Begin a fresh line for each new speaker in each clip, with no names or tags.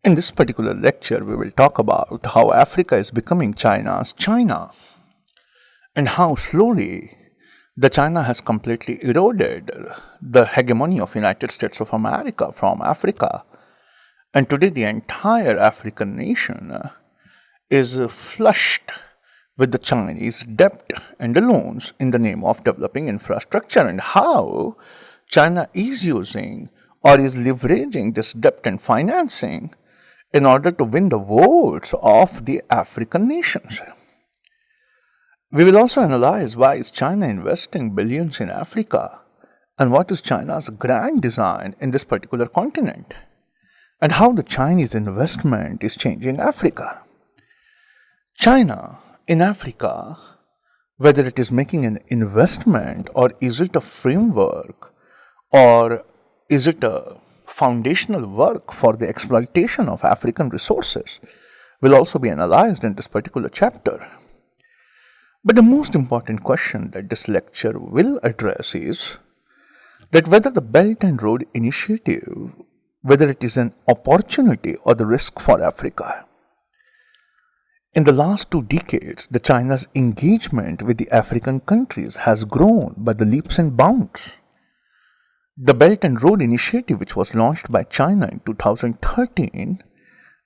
In this particular lecture, we will talk about how Africa is becoming China's China and how slowly the China has completely eroded the hegemony of United States of America from Africa. And today the entire African nation is flushed with the Chinese debt and the loans in the name of developing infrastructure, and how China is using or is leveraging this debt and financing in order to win the votes of the African nations. We will also analyze why is China investing billions in Africa and what is China's grand design in this particular continent and how the Chinese investment is changing Africa. China in Africa, whether it is making an investment or is it a framework or is it a foundational work for the exploitation of African resources, will also be analyzed in this particular chapter. But the most important question that this lecture will address is that whether the Belt and Road Initiative, whether it is an opportunity or the risk for Africa. In the last 2 decades, the China's engagement with the African countries has grown by the leaps and bounds. The Belt and Road Initiative, which was launched by China in 2013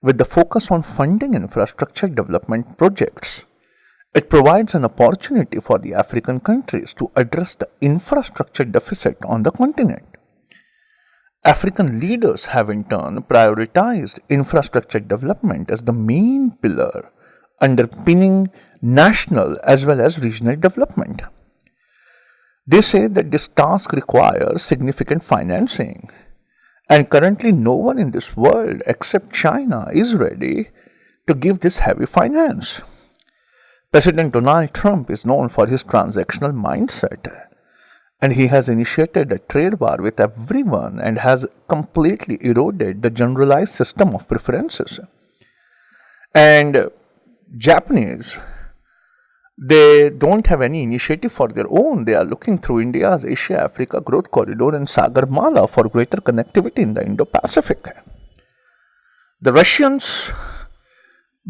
with the focus on funding infrastructure development projects, it provides an opportunity for the African countries to address the infrastructure deficit on the continent. African leaders have in turn prioritized infrastructure development as the main pillar underpinning national as well as regional development. They say that this task requires significant financing, and currently no one in this world except China is ready to give this heavy finance. President Donald Trump is known for his transactional mindset, and he has initiated a trade war with everyone and has completely eroded the generalized system of preferences. And Japanese, they don't have any initiative for their own. They are looking through India's Asia-Africa Growth Corridor and Sagarmala for greater connectivity in the Indo-Pacific. The Russians,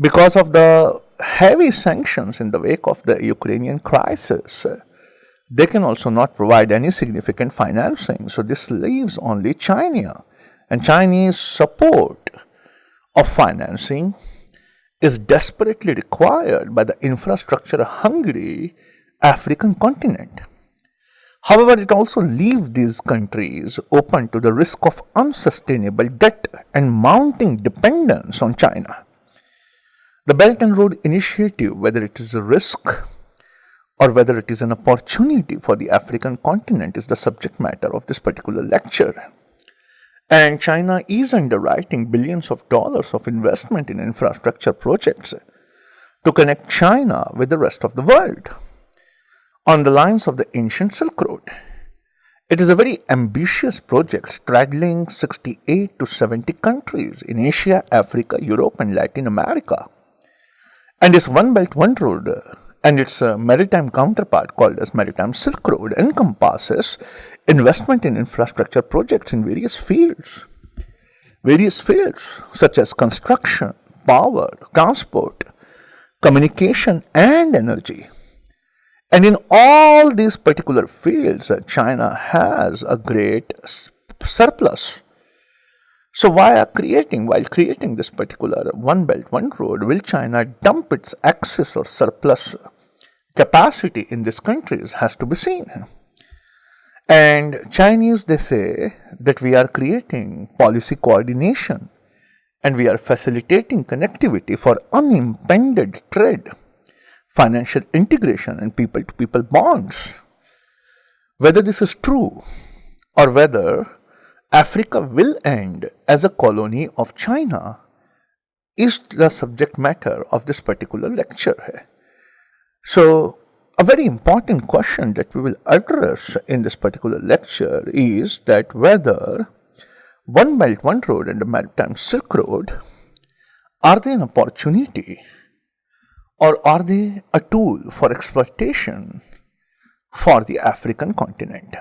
because of the heavy sanctions in the wake of the Ukrainian crisis, they can also not provide any significant financing. So this leaves only China. And Chinese support of financing is desperately required by the infrastructure-hungry African continent. However, it also leaves these countries open to the risk of unsustainable debt and mounting dependence on China. The Belt and Road Initiative, whether it is a risk or whether it is an opportunity for the African continent, is the subject matter of this particular lecture. And China is underwriting billions of dollars of investment in infrastructure projects to connect China with the rest of the world on the lines of the ancient Silk Road. It is a very ambitious project straddling 68 to 70 countries in Asia, Africa, Europe, and Latin America. And this One Belt, One Road and its maritime counterpart called as Maritime Silk Road encompasses investment in infrastructure projects in various fields such as construction, power, transport, communication, and energy. And in all these particular fields, China has a great surplus. So while creating this particular One Belt, One Road, will China dump its excess or surplus capacity in these countries has to be seen. And Chinese, they say that we are creating policy coordination and we are facilitating connectivity for unimpeded trade, financial integration, and people-to-people bonds. Whether this is true or whether Africa will end as a colony of China is the subject matter of this particular lecture. So, a very important question that we will address in this particular lecture is that whether One Belt, One Road and the Maritime Silk Road, are they an opportunity or are they a tool for exploitation for the African continent?